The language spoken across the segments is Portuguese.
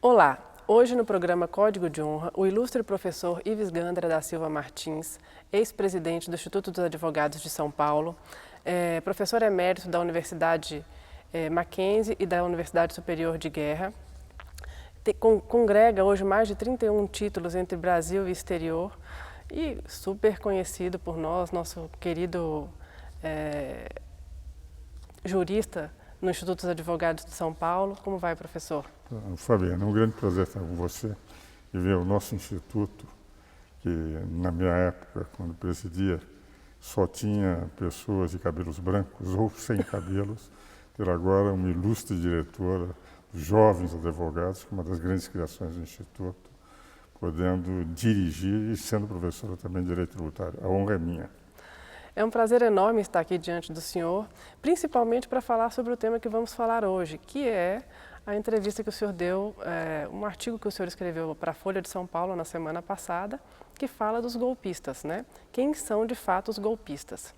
Olá! Hoje no programa Código de Honra, o ilustre professor Ives Gandra da Silva Martins, ex-presidente do Instituto dos Advogados de São Paulo, professor emérito da Universidade Mackenzie e da Universidade Superior de Guerra, congrega hoje mais de 31 títulos entre Brasil e exterior e super conhecido por nós, nosso querido jurista no Instituto dos Advogados de São Paulo. Como vai, professor? Fabiana, é um grande prazer estar com você e ver o nosso instituto, que na minha época, quando presidia, só tinha pessoas de cabelos brancos ou sem cabelos, ter agora uma ilustre diretora, jovens advogados, que é uma das grandes criações do instituto, podendo dirigir e sendo professora também de direito tributário. A honra é minha. É um prazer enorme estar aqui diante do senhor, principalmente para falar sobre o tema que vamos falar hoje, que é a entrevista que o senhor deu, um artigo que o senhor escreveu para a Folha de São Paulo na semana passada, que fala dos golpistas, né? Quem são de fato os golpistas?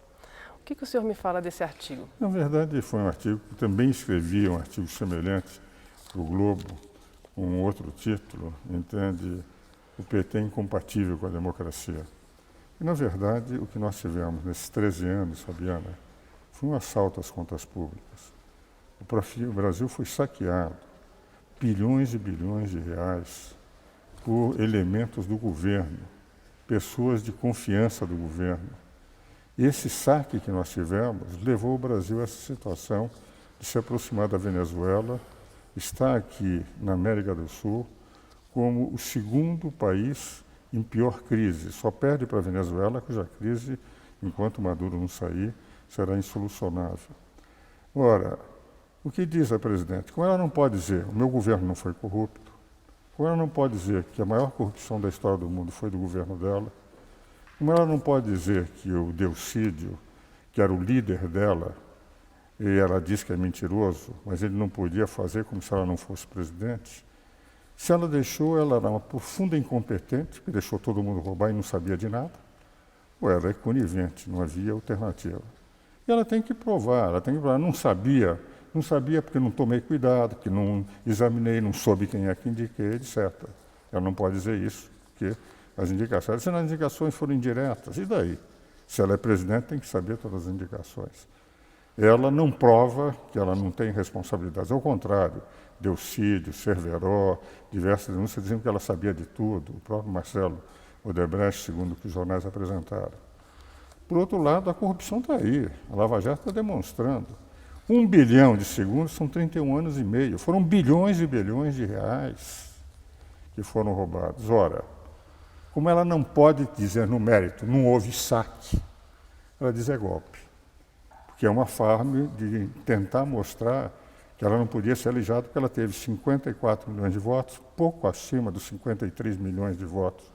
O que o senhor me fala desse artigo? Na verdade, foi um artigo que também escrevi, um artigo semelhante para o Globo, com um outro título, entende? O PT é incompatível com a democracia. E, na verdade, o que nós tivemos nesses 13 anos, Fabiana, foi um assalto às contas públicas. O Brasil foi saqueado, bilhões e bilhões de reais, por elementos do governo, pessoas de confiança do governo. E esse saque que nós tivemos levou o Brasil a essa situação de se aproximar da Venezuela, está aqui na América do Sul como o segundo país em pior crise. Só perde para a Venezuela, cuja crise, enquanto Maduro não sair, será insolucionável. Ora, o que diz a presidente? Como ela não pode dizer, o meu governo não foi corrupto, como ela não pode dizer que a maior corrupção da história do mundo foi do governo dela, como ela não pode dizer que o Delcídio, que era o líder dela, e ela diz que é mentiroso, mas ele não podia fazer como se ela não fosse presidente. Se ela deixou, ela era uma profunda incompetente, que deixou todo mundo roubar e não sabia de nada, ou ela é conivente, não havia alternativa. E ela tem que provar, não sabia porque não tomei cuidado, que não examinei, não soube quem é que indiquei, etc. Ela não pode dizer isso, porque as indicações, se as indicações forem indiretas, e daí? Se ela é presidente, tem que saber todas as indicações. Ela não prova que ela não tem responsabilidades, ao contrário, Delcídio, Cerveró, diversas denúncias diziam que ela sabia de tudo, o próprio Marcelo Odebrecht, segundo o que os jornais apresentaram. Por outro lado, a corrupção está aí, a Lava Jato está demonstrando. 1 bilhão de segundos são 31 anos e meio, foram bilhões e bilhões de reais que foram roubados. Ora, como ela não pode dizer no mérito, não houve saque, ela diz é golpe. Porque é uma forma de tentar mostrar que ela não podia ser elegida porque ela teve 54 milhões de votos, pouco acima dos 53 milhões de votos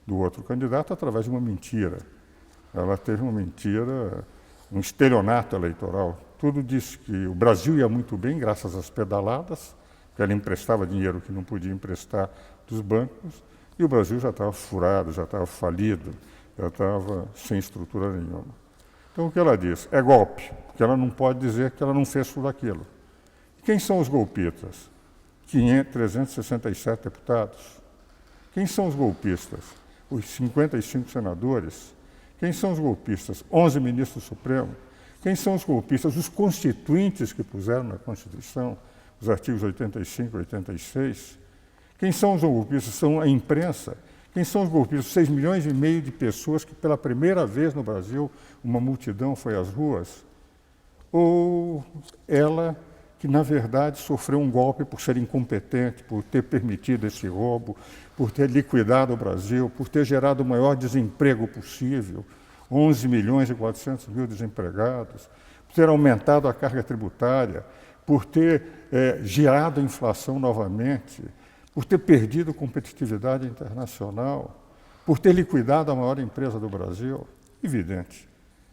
do outro candidato, através de uma mentira. Ela teve uma mentira, um estelionato eleitoral. Tudo disse que o Brasil ia muito bem graças às pedaladas, que ela emprestava dinheiro que não podia emprestar dos bancos, e o Brasil já estava furado, já estava falido, já estava sem estrutura nenhuma. Então o que ela diz? É golpe, porque ela não pode dizer que ela não fez tudo aquilo. Quem são os golpistas? 367 deputados. Quem são os golpistas? Os 55 senadores. Quem são os golpistas? 11 ministros supremos. Quem são os golpistas? Os constituintes que puseram na Constituição, os artigos 85 e 86. Quem são os golpistas? São a imprensa. Quem são os golpistas? 6 milhões e meio de pessoas que pela primeira vez no Brasil uma multidão foi às ruas. Ou ela que, na verdade, sofreu um golpe por ser incompetente, por ter permitido esse roubo, por ter liquidado o Brasil, por ter gerado o maior desemprego possível, 11 milhões e 400 mil desempregados, por ter aumentado a carga tributária, por ter gerado a inflação novamente, por ter perdido competitividade internacional, por ter liquidado a maior empresa do Brasil. Evidente.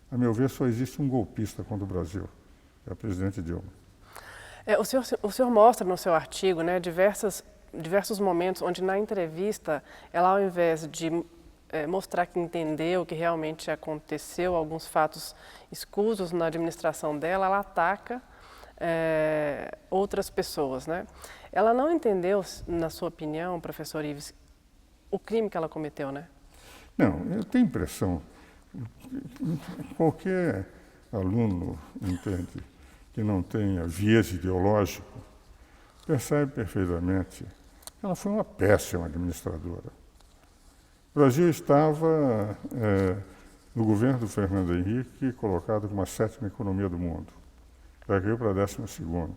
A meu ver, só existe um golpista contra o Brasil, é a presidente Dilma. O senhor mostra no seu artigo, né, diversos momentos onde na entrevista ela, ao invés de mostrar que entendeu, que realmente aconteceu, alguns fatos escusos na administração dela, ela ataca outras pessoas, né? ela não entendeu, na sua opinião, professor Ives, o crime que ela cometeu, né? Não, eu tenho a impressão, qualquer aluno, entende, que não tenha viés ideológico, percebe perfeitamente que ela foi uma péssima administradora. O Brasil estava, no governo do Fernando Henrique, colocado como a 7ª economia do mundo. Já caiu para a 12ª.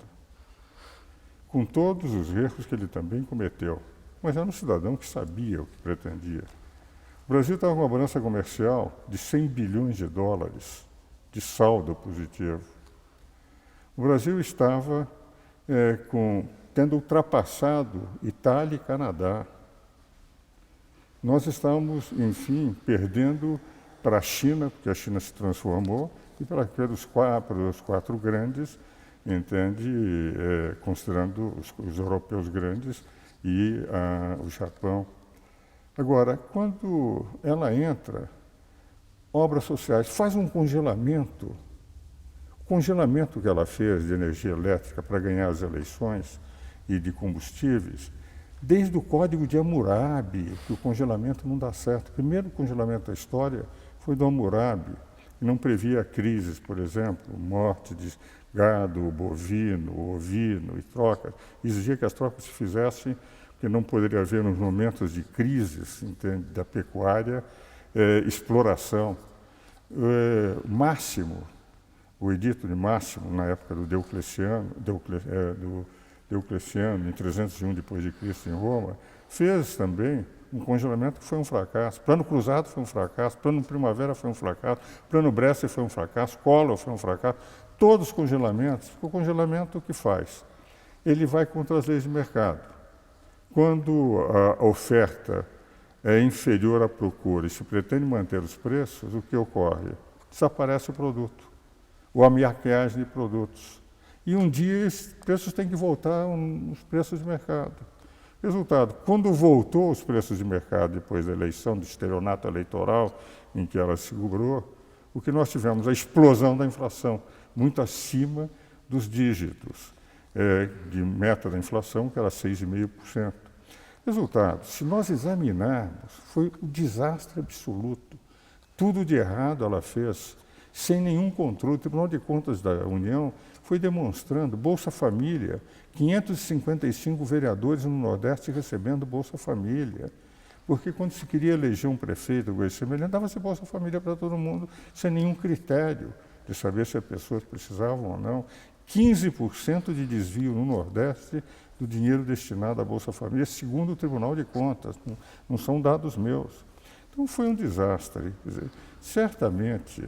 Com todos os erros que ele também cometeu. Mas era um cidadão que sabia o que pretendia. O Brasil estava com uma balança comercial de 100 bilhões de dólares de saldo positivo. O Brasil estava tendo ultrapassado Itália e Canadá. Nós estávamos, enfim, perdendo para a China, porque a China se transformou, e pelos 4 grandes, entende, considerando os europeus grandes e o Japão. Agora, quando ela entra, obras sociais, faz um congelamento. O congelamento que ela fez de energia elétrica para ganhar as eleições e de combustíveis, desde o Código de Hammurabi, que o congelamento não dá certo. O primeiro congelamento da história foi do Hammurabi, que não previa crises, por exemplo, morte de gado, bovino, ovino e trocas. Exigia que as trocas se fizessem, porque não poderia haver, nos momentos de crises, entende, da pecuária, exploração. Máximo, o edito de Máximo, na época do Diocleciano, em 301 depois de Cristo em Roma, fez também um congelamento que foi um fracasso. Plano Cruzado foi um fracasso, Plano Primavera foi um fracasso, Plano Bresser foi um fracasso, Collor foi um fracasso. Todos os congelamentos, o congelamento o que faz? Ele vai contra as leis de mercado. Quando a oferta é inferior à procura e se pretende manter os preços, o que ocorre? Desaparece o produto, ou a maquiagem de produtos. E um dia esses preços têm que voltar aos preços de mercado. Resultado, quando voltou os preços de mercado depois da eleição, do estelionato eleitoral em que ela segurou, o que nós tivemos? A explosão da inflação, muito acima dos dígitos de meta da inflação, que era 6,5%. Resultado, se nós examinarmos, foi um desastre absoluto. Tudo de errado ela fez, sem nenhum controle. O Tribunal de Contas da União foi demonstrando Bolsa Família, 555 vereadores no Nordeste recebendo Bolsa Família. Porque quando se queria eleger um prefeito, dava-se Bolsa Família para todo mundo, sem nenhum critério de saber se as pessoas precisavam ou não. 15% de desvio no Nordeste do dinheiro destinado à Bolsa Família, segundo o Tribunal de Contas, não são dados meus. Então foi um desastre. Quer dizer, certamente,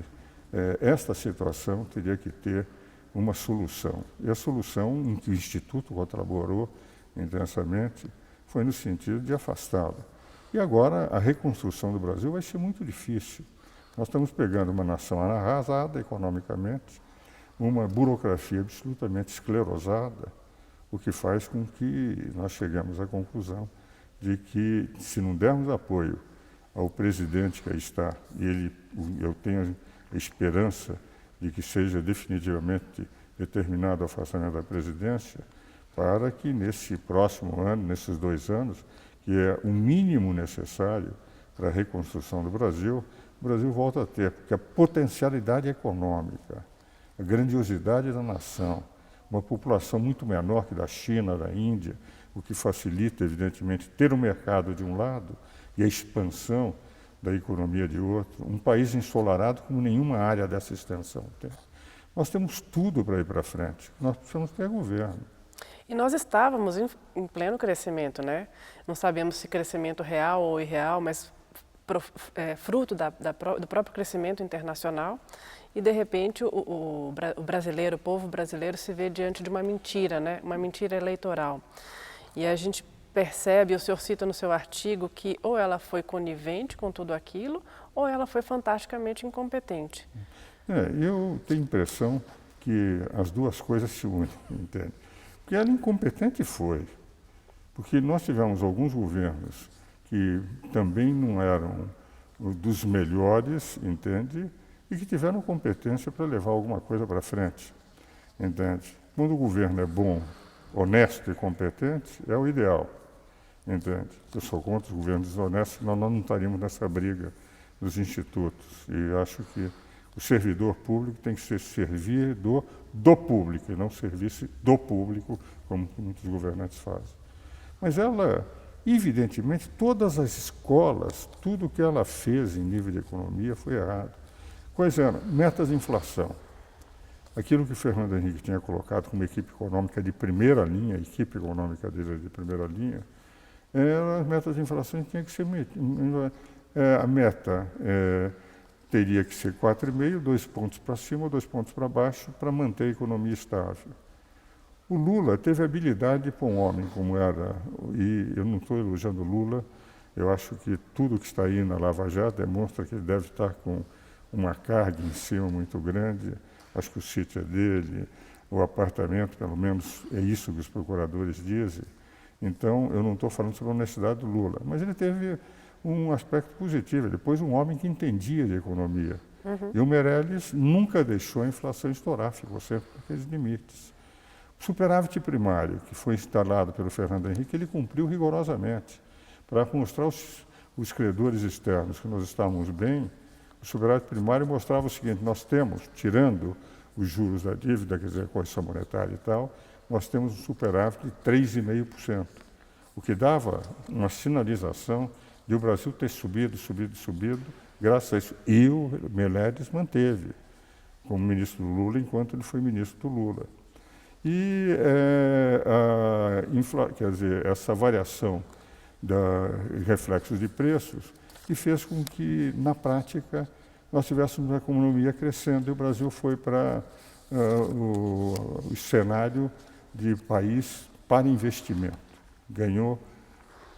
esta situação teria que ter uma solução. E a solução em que o Instituto colaborou intensamente foi no sentido de afastá-la. E agora a reconstrução do Brasil vai ser muito difícil. Nós estamos pegando uma nação arrasada economicamente, uma burocracia absolutamente esclerosada, o que faz com que nós cheguemos à conclusão de que, se não dermos apoio ao presidente que aí está, e eu tenho a esperança de que seja definitivamente determinado o afastamento da presidência, para que nesse próximo ano, nesses 2 anos, que é o mínimo necessário para a reconstrução do Brasil, o Brasil volta a ter, porque a potencialidade econômica, a grandiosidade da nação, uma população muito menor que da China, da Índia, o que facilita, evidentemente, ter um mercado de um lado e a expansão da economia de outro, um país ensolarado como nenhuma área dessa extensão tem. Nós temos tudo para ir para frente, nós precisamos ter governo. E nós estávamos em pleno crescimento, né? Não sabemos se crescimento real ou irreal, mas fruto do próprio crescimento internacional. E, de repente, o brasileiro, o povo brasileiro se vê diante de uma mentira, né? Uma mentira eleitoral. E a gente percebe, o senhor cita no seu artigo, que ou ela foi conivente com tudo aquilo, ou ela foi fantasticamente incompetente. Eu tenho a impressão que as duas coisas se unem, entende? Porque ela incompetente foi, porque nós tivemos alguns governos que também não eram dos melhores, entende? E que tiveram competência para levar alguma coisa para frente, entende? Quando o governo é bom honesto e competente é o ideal, entende? Eu sou contra os governos desonestos, senão nós não estaríamos nessa briga dos institutos. E acho que o servidor público tem que ser servidor do público e não serviço do público, como muitos governantes fazem. Mas ela, evidentemente, todas as escolas, tudo que ela fez em nível de economia foi errado. Quais eram? Metas de inflação. Aquilo que Fernando Henrique tinha colocado como equipe econômica de primeira linha, a equipe econômica dele de primeira linha, eram as metas de inflação que tinha que ser a meta teria que ser 4,5, 2 pontos para cima ou 2 pontos para baixo, para manter a economia estável. O Lula teve a habilidade de pôr um homem como era, e eu não estou elogiando o Lula, eu acho que tudo que está aí na Lava Jato demonstra que ele deve estar com uma carga em cima muito grande. Acho que o sítio é dele, o apartamento, pelo menos é isso que os procuradores dizem. Então, eu não estou falando sobre a honestidade do Lula, mas ele teve um aspecto positivo. Ele pôs um homem que entendia de economia. E o Meirelles nunca deixou a inflação estourar, ficou sempre naqueles limites. O superávit primário, que foi instalado pelo Fernando Henrique, ele cumpriu rigorosamente. Para mostrar os credores externos que nós estávamos bem, o superávit primário mostrava o seguinte: nós temos, tirando os juros da dívida, quer dizer, a correção monetária e tal, nós temos um superávit de 3,5%, o que dava uma sinalização de o Brasil ter subido, graças a isso. E o Meirelles manteve como ministro do Lula, enquanto ele foi ministro do Lula. E quer dizer, essa variação da reflexos de preços que fez com que, na prática, nós tivéssemos uma economia crescendo e o Brasil foi para o cenário de país para investimento. Ganhou.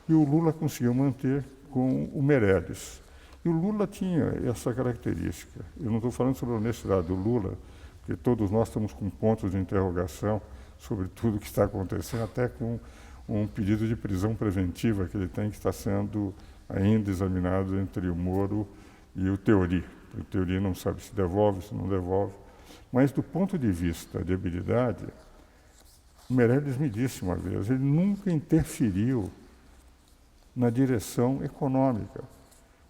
E o Lula conseguiu manter com o Meirelles. E o Lula tinha essa característica. Eu não estou falando sobre a honestidade do Lula, porque todos nós estamos com pontos de interrogação sobre tudo o que está acontecendo, até com um pedido de prisão preventiva que ele tem, que está sendo ainda examinado entre o Moro e o Theory. O Theory não sabe se devolve, se não devolve. Mas, do ponto de vista de habilidade, o Meirelles me disse uma vez, ele nunca interferiu na direção econômica,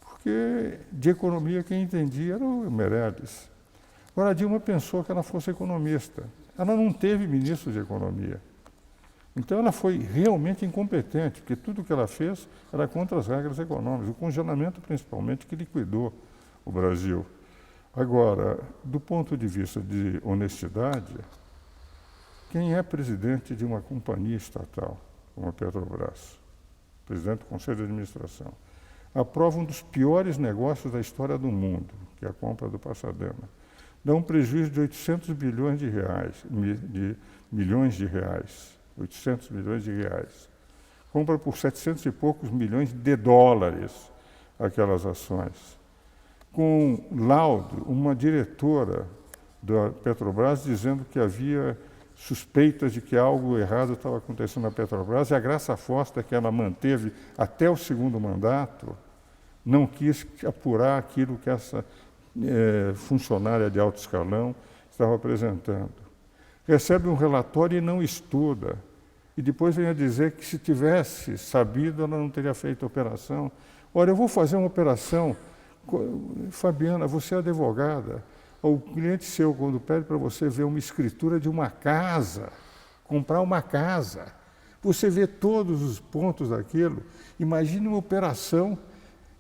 porque de economia quem entendia era o Meirelles. Agora, a Dilma pensou que ela fosse economista. Ela não teve ministro de economia. Então, ela foi realmente incompetente, porque tudo que ela fez era contra as regras econômicas, o congelamento, principalmente, que liquidou o Brasil. Agora, do ponto de vista de honestidade, quem é presidente de uma companhia estatal, como a Petrobras, presidente do Conselho de Administração, aprova um dos piores negócios da história do mundo, que é a compra do Pasadena, dá um prejuízo de 800 bilhões de reais, milhões de reais, 800 milhões de reais. Compra por 700 e poucos milhões de dólares aquelas ações. Com laudo, uma diretora da Petrobras dizendo que havia suspeitas de que algo errado estava acontecendo na Petrobras, e a Graça Foster, que ela manteve até o segundo mandato, não quis apurar aquilo que essa funcionária de alto escalão estava apresentando. Recebe um relatório e não estuda. E depois vem a dizer que, se tivesse sabido, ela não teria feito a operação. Olha, eu vou fazer uma operação. Fabiana, você é advogada. O cliente seu, quando pede para você ver uma escritura de uma casa, comprar uma casa, você vê todos os pontos daquilo. Imagine uma operação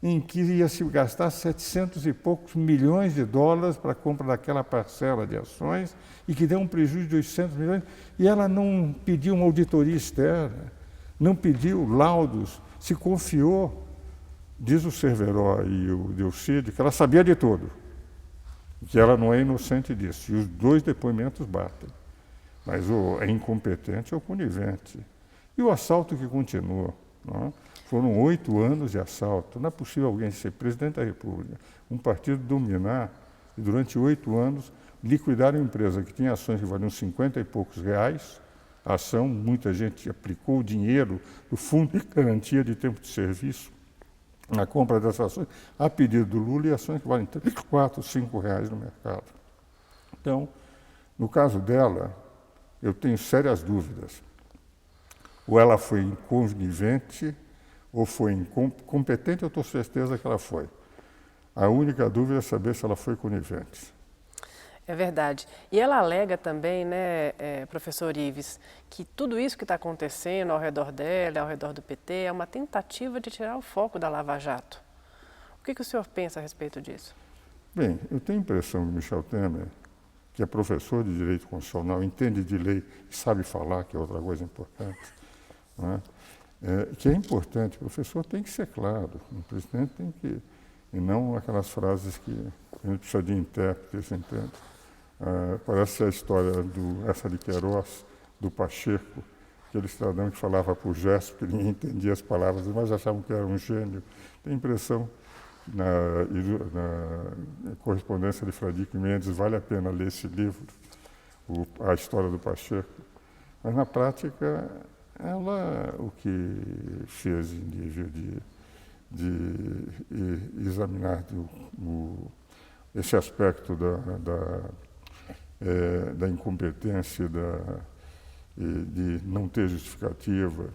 em que ia se gastar 700 e poucos milhões de dólares para a compra daquela parcela de ações e que deu um prejuízo de 800 milhões, e ela não pediu uma auditoria externa, não pediu laudos, se confiou. Diz o Cerveró e o Delcídio que ela sabia de tudo, que ela não é inocente disso, e os dois depoimentos batem. Mas é incompetente ou conivente. E o assalto que continuou, não é? Foram 8 anos de assalto. Não é possível alguém ser presidente da República, um partido dominar, e durante 8 anos liquidar uma empresa que tinha ações que valiam 50 e poucos reais, a ação, muita gente aplicou o dinheiro do Fundo de Garantia de Tempo de Serviço na compra dessas ações, a pedido do Lula, e ações que valem 3, 4, 5 reais no mercado. Então, no caso dela, eu tenho sérias dúvidas Ou ela foi inconivente, ou foi incompetente, eu tenho certeza que ela foi. A única dúvida é saber se ela foi conivente. É verdade. E ela alega também, né, professor Ives, que tudo isso que está acontecendo ao redor dela, ao redor do PT, é uma tentativa de tirar o foco da Lava Jato. O que o senhor pensa a respeito disso? Bem, eu tenho a impressão que Michel Temer, que é professor de Direito Constitucional, entende de lei e sabe falar, que é outra coisa importante, não é? Que é importante, o professor tem que ser claro, o presidente tem que... E não aquelas frases que a gente precisa de intérprete, entende? Parece a história essa de Queiroz, do Pacheco, aquele cidadão que falava por gesto, que ninguém entendia as palavras, mas achavam que era um gênio. Tem impressão, na correspondência de Fradique Mendes, vale a pena ler esse livro, A História do Pacheco. Mas, na prática, ela o que fez em nível de examinar esse aspecto da incompetência, de não ter justificativa,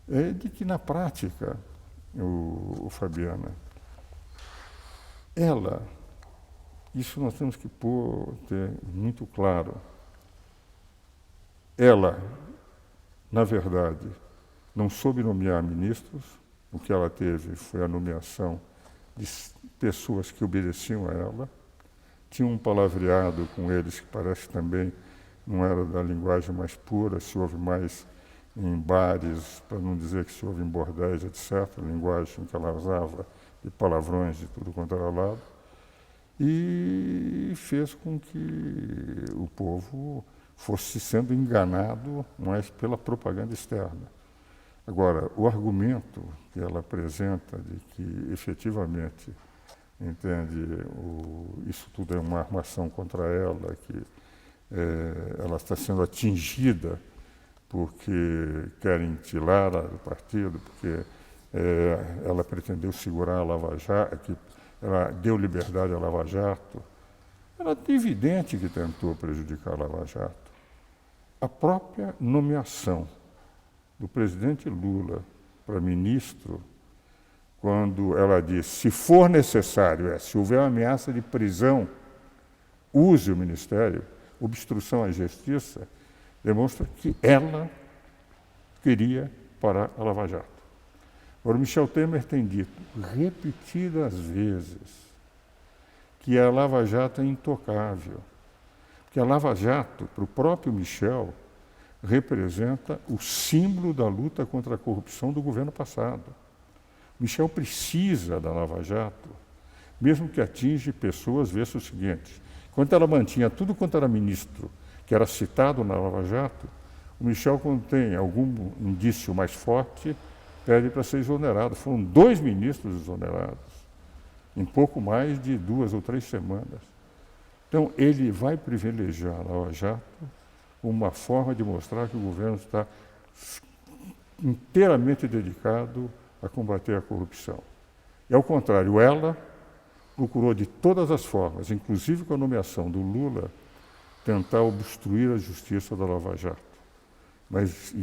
é de que, na prática, Fabiana, ela, isso nós temos que ter muito claro, ela, na verdade, não soube nomear ministros. O que ela teve foi a nomeação de pessoas que obedeciam a ela. Tinha um palavreado com eles que parece também não era da linguagem mais pura, se ouve mais em bares, para não dizer que se ouve em bordéis, etc., a linguagem que ela usava, de palavrões de tudo quanto era lado, e fez com que o povo fosse sendo enganado mais pela propaganda externa. Agora, o argumento que ela apresenta de que efetivamente, entende, isso tudo é uma armação contra ela, que ela está sendo atingida porque querem tirá-la do partido, porque ela pretendeu segurar a Lava Jato, que ela deu liberdade à Lava Jato. Era evidente que tentou prejudicar a Lava Jato. A própria nomeação do presidente Lula para ministro, quando ela diz, se for necessário, se houver ameaça de prisão, use o ministério, obstrução à justiça, demonstra que ela queria parar a Lava Jato. Agora, Michel Temer tem dito repetidas vezes que a Lava Jato é intocável, que a Lava Jato, para o próprio Michel, representa o símbolo da luta contra a corrupção do governo passado. Michel precisa da Lava Jato, mesmo que atinge pessoas, veja o seguinte, quando ela mantinha tudo quanto era ministro, que era citado na Lava Jato, o Michel, quando tem algum indício mais forte, pede para ser exonerado. Foram 2 ministros exonerados, em pouco mais de 2 ou 3 semanas. Então, ele vai privilegiar a Lava Jato uma forma de mostrar que o governo está inteiramente dedicado a combater a corrupção. E, ao contrário, ela procurou de todas as formas, inclusive com a nomeação do Lula, tentar obstruir a justiça da Lava Jato. Mas,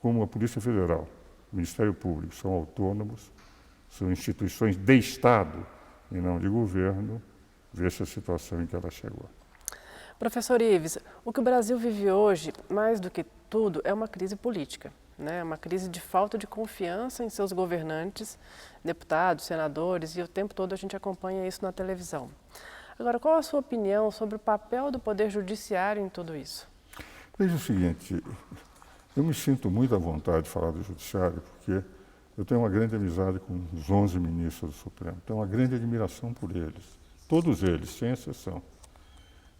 como a Polícia Federal, o Ministério Público são autônomos, são instituições de Estado e não de governo, vê-se a situação em que ela chegou. Professor Ives, o que o Brasil vive hoje, mais do que tudo, é uma crise política, né? Uma crise de falta de confiança em seus governantes, deputados, senadores, e o tempo todo a gente acompanha isso na televisão. Agora, qual a sua opinião sobre o papel do Poder Judiciário em tudo isso? Veja o seguinte, eu me sinto muito à vontade de falar do Judiciário, porque eu tenho uma grande amizade com os 11 ministros do Supremo, tenho uma grande admiração por eles, todos eles, sem exceção.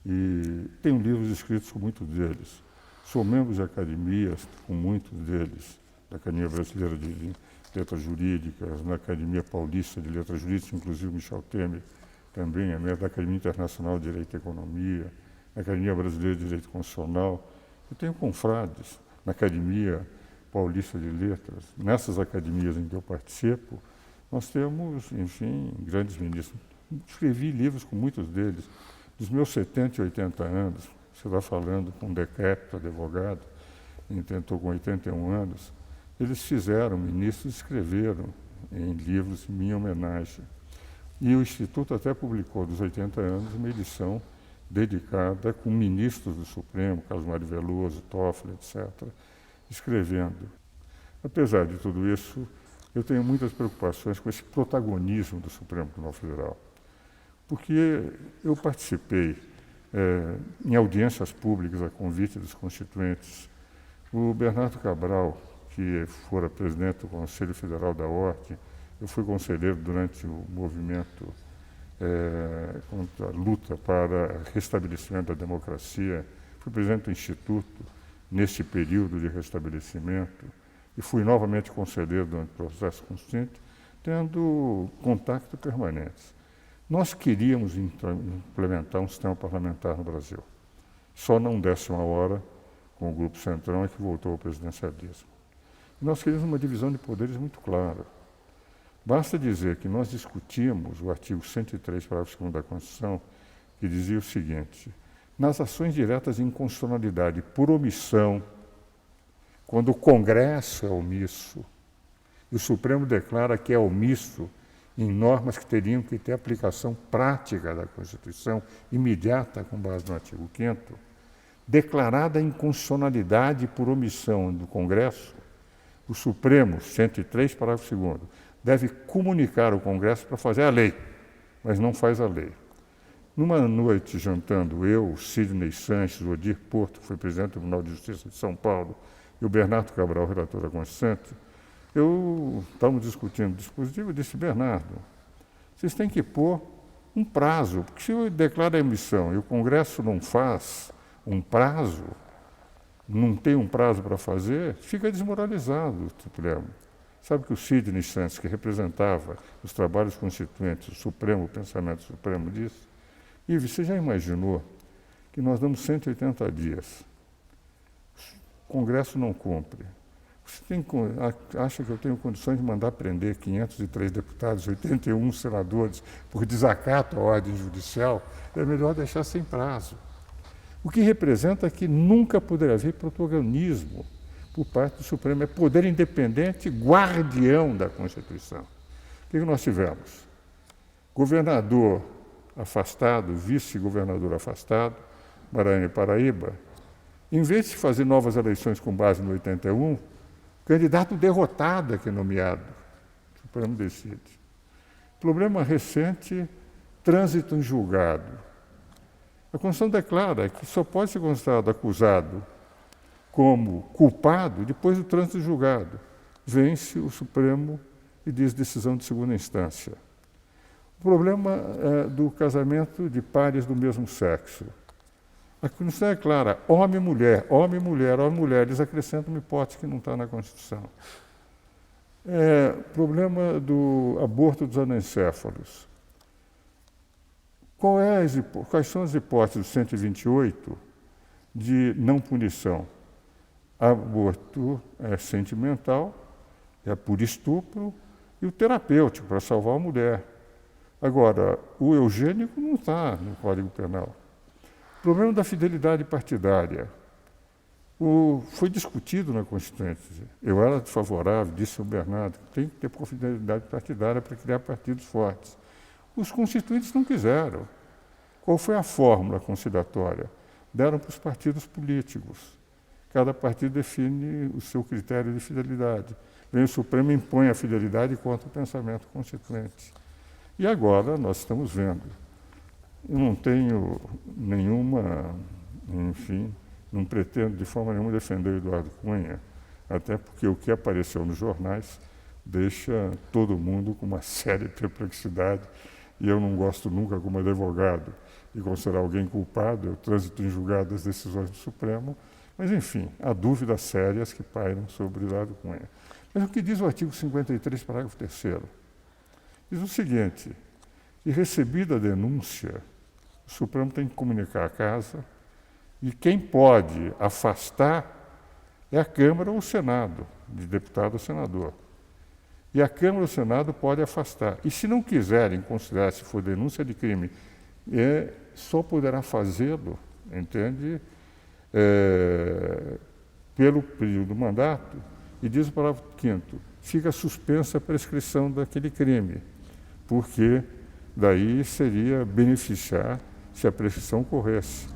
E tenho livros escritos com muitos deles. Sou membro de academias com muitos deles, da Academia Brasileira de Letras Jurídicas, na Academia Paulista de Letras Jurídicas, inclusive Michel Temer também é membro da Academia Internacional de Direito e Economia, na Academia Brasileira de Direito Constitucional. Eu tenho confrades na Academia Paulista de Letras. Nessas academias em que eu participo, nós temos, enfim, grandes ministros. Escrevi livros com muitos deles. Dos meus 70 e 80 anos, você está falando com um decrépito advogado, estou com 81 anos, eles fizeram, ministros escreveram em livros em minha homenagem. E o Instituto até publicou, dos 80 anos, uma edição dedicada com ministros do Supremo, Carlos Mário Veloso, Toffoli, etc., escrevendo. Apesar de tudo isso, eu tenho muitas preocupações com esse protagonismo do Supremo Tribunal Federal, porque eu participei em audiências públicas a convite dos constituintes. O Bernardo Cabral, que fora presidente do Conselho Federal da Ordem, eu fui conselheiro durante o movimento contra a luta para restabelecimento da democracia, fui presidente do Instituto nesse período de restabelecimento e fui novamente conselheiro durante o processo constituinte, tendo contato permanente. Nós queríamos implementar um sistema parlamentar no Brasil. Só não desse uma hora com o Grupo Centrão é que voltou ao presidencialismo. E nós queríamos uma divisão de poderes muito clara. Basta dizer que nós discutimos o artigo 103, parágrafo 2º da Constituição, que dizia o seguinte: nas ações diretas de inconstitucionalidade por omissão, quando o Congresso é omisso, e o Supremo declara que é omisso em normas que teriam que ter aplicação prática da Constituição, imediata, com base no artigo 5º, declarada a inconstitucionalidade por omissão do Congresso, o Supremo, 103, parágrafo 2º, deve comunicar ao Congresso para fazer a lei, mas não faz a lei. Numa noite, jantando eu, Sidney Sanches, o Odir Porto, que foi presidente do Tribunal de Justiça de São Paulo, e o Bernardo Cabral, relator da Constituinte, estávamos discutindo o dispositivo, eu disse: Bernardo, vocês têm que pôr um prazo, porque se eu declaro a emissão e o Congresso não faz um prazo, não tem um prazo para fazer, fica desmoralizado o Supremo. Sabe que o Sidney Sanches, que representava os trabalhos constituintes, o Supremo, o pensamento supremo, disse: Ives, você já imaginou que nós damos 180 dias, o Congresso não cumpre, você acha que eu tenho condições de mandar prender 503 deputados, 81 senadores, por desacato à ordem judicial? É melhor deixar sem prazo. O que representa que nunca poderá haver protagonismo por parte do Supremo. É poder independente, guardião da Constituição. O que nós tivemos? Governador afastado, vice-governador afastado, Maranhão e Paraíba. Em vez de fazer novas eleições com base no 81, candidato derrotado é que é nomeado. O Supremo decide. Problema recente, trânsito em julgado. A Constituição declara que só pode ser considerado acusado como culpado depois do trânsito julgado. Vence o Supremo e diz decisão de segunda instância. O problema do casamento de pares do mesmo sexo. A Constituição é clara: homem e mulher, homem e mulher, homem e mulher. Eles acrescentam uma hipótese que não está na Constituição. Problema do aborto dos anencéfalos. Quais são as hipóteses do 128 de não punição? Aborto é sentimental, é por estupro, e o terapêutico, para salvar a mulher. Agora, o eugênico não está no Código Penal. O problema da fidelidade partidária. Foi discutido na Constituinte. Eu era favorável, disse o Bernardo, que tem que ter fidelidade partidária para criar partidos fortes. Os constituintes não quiseram. Qual foi a fórmula conciliatória? Deram para os partidos políticos. Cada partido define o seu critério de fidelidade. Vem o Supremo e impõe a fidelidade contra o pensamento constituinte. E agora nós estamos vendo. Eu não tenho nenhuma, enfim, não pretendo de forma nenhuma defender o Eduardo Cunha, até porque o que apareceu nos jornais deixa todo mundo com uma séria perplexidade, e eu não gosto nunca, como advogado, de considerar alguém culpado. Eu transito em julgado das decisões do Supremo, mas, enfim, há dúvidas sérias que pairam sobre o Eduardo Cunha. Mas o que diz o artigo 53, parágrafo 3º? Diz o seguinte: que recebida a denúncia, o Supremo tem que comunicar à Casa, e quem pode afastar é a Câmara ou o Senado, de deputado ou senador. E a Câmara ou o Senado pode afastar. E se não quiserem considerar, se for denúncia de crime, só poderá fazê-lo, entende? pelo período do mandato, e diz o parágrafo 5º, fica suspensa a prescrição daquele crime, porque daí seria beneficiar se a prescrição ocorresse.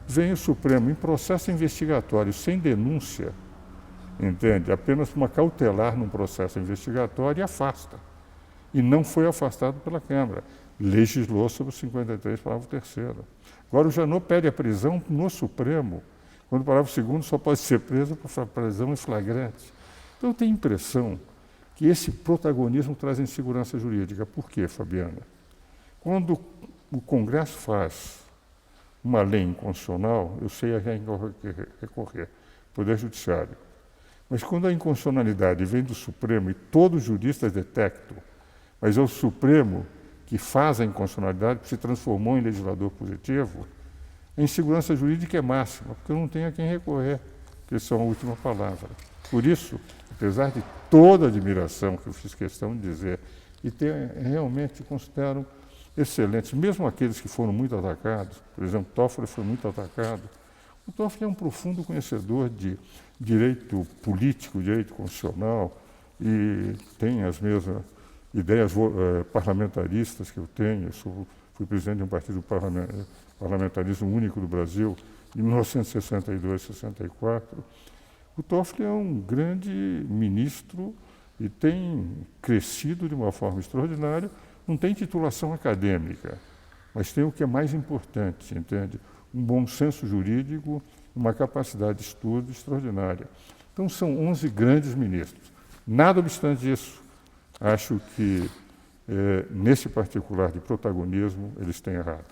Vem o Supremo em processo investigatório, sem denúncia, entende? Apenas uma cautelar num processo investigatório e afasta. E não foi afastado pela Câmara. Legislou sobre o 53, parágrafo 3º. Agora o Janot pede a prisão no Supremo, quando o parágrafo 2º só pode ser preso por prisão em flagrante. Então eu tenho a impressão que esse protagonismo traz insegurança jurídica. Por quê, Fabiana? Quando o Congresso faz uma lei inconstitucional, eu sei a quem recorrer, Poder Judiciário. Mas quando a inconstitucionalidade vem do Supremo, e todos os juristas detectam, mas é o Supremo que faz a inconstitucionalidade, que se transformou em legislador positivo, a insegurança jurídica é máxima, porque eu não tenho a quem recorrer, que são a última palavra. Por isso, apesar de toda a admiração que eu fiz questão de dizer, e realmente considero excelentes, mesmo aqueles que foram muito atacados, por exemplo, Toffoli foi muito atacado. O Toffoli é um profundo conhecedor de direito político, direito constitucional, e tem as mesmas ideias parlamentaristas que eu tenho. Fui presidente de um partido parlamentarismo único do Brasil, em 1962, 64. O Toffoli é um grande ministro e tem crescido de uma forma extraordinária. Não tem titulação acadêmica, mas tem o que é mais importante, entende? Um bom senso jurídico, uma capacidade de estudo extraordinária. Então são 11 grandes ministros. Nada obstante isso, acho que nesse particular de protagonismo eles têm errado.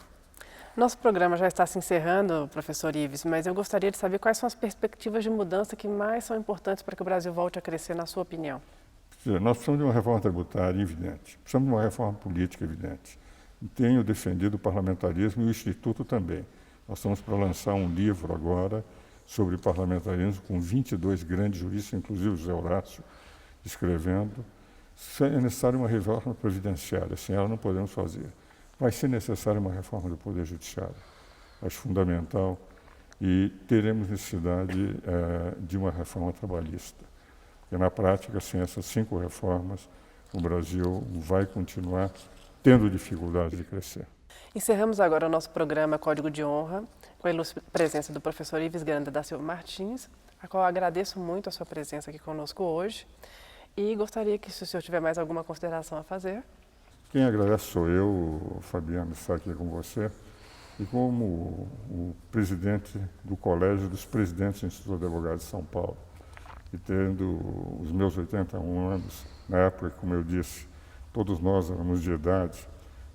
Nosso programa já está se encerrando, professor Ives, mas eu gostaria de saber quais são as perspectivas de mudança que mais são importantes para que o Brasil volte a crescer, na sua opinião. Nós precisamos de uma reforma tributária evidente, precisamos de uma reforma política evidente. Tenho defendido o parlamentarismo e o Instituto também. Nós estamos para lançar um livro agora sobre parlamentarismo com 22 grandes juristas, inclusive o José Horácio, escrevendo. É necessária uma reforma previdenciária, sem ela não podemos fazer. Vai ser necessária uma reforma do Poder Judiciário, acho fundamental, e teremos necessidade de uma reforma trabalhista. Porque na prática, sem essas 5 reformas, o Brasil vai continuar tendo dificuldade de crescer. Encerramos agora o nosso programa Código de Honra, com a ilustre presença do professor Ives Granda da Silva Martins, a qual agradeço muito a sua presença aqui conosco hoje, e gostaria que, se o senhor tiver mais alguma consideração a fazer. Quem agradece sou eu, Fabiano, estar aqui com você, e como o presidente do Colégio dos Presidentes do Instituto de Advogados de São Paulo. E tendo os meus 81 anos, na época, como eu disse, todos nós éramos de idade,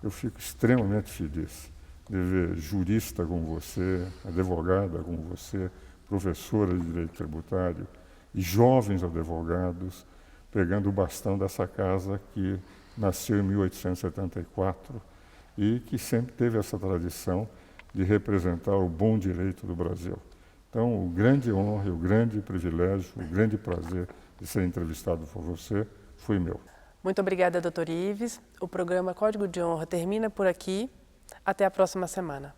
eu fico extremamente feliz de ver jurista como você, advogada como você, professora de direito tributário e jovens advogados pegando o bastão dessa casa que nasceu em 1874 e que sempre teve essa tradição de representar o bom direito do Brasil. Então, o grande honra, o grande privilégio, o grande prazer de ser entrevistado por você foi meu. Muito obrigada, doutor Ives. O programa Código de Honra termina por aqui. Até a próxima semana.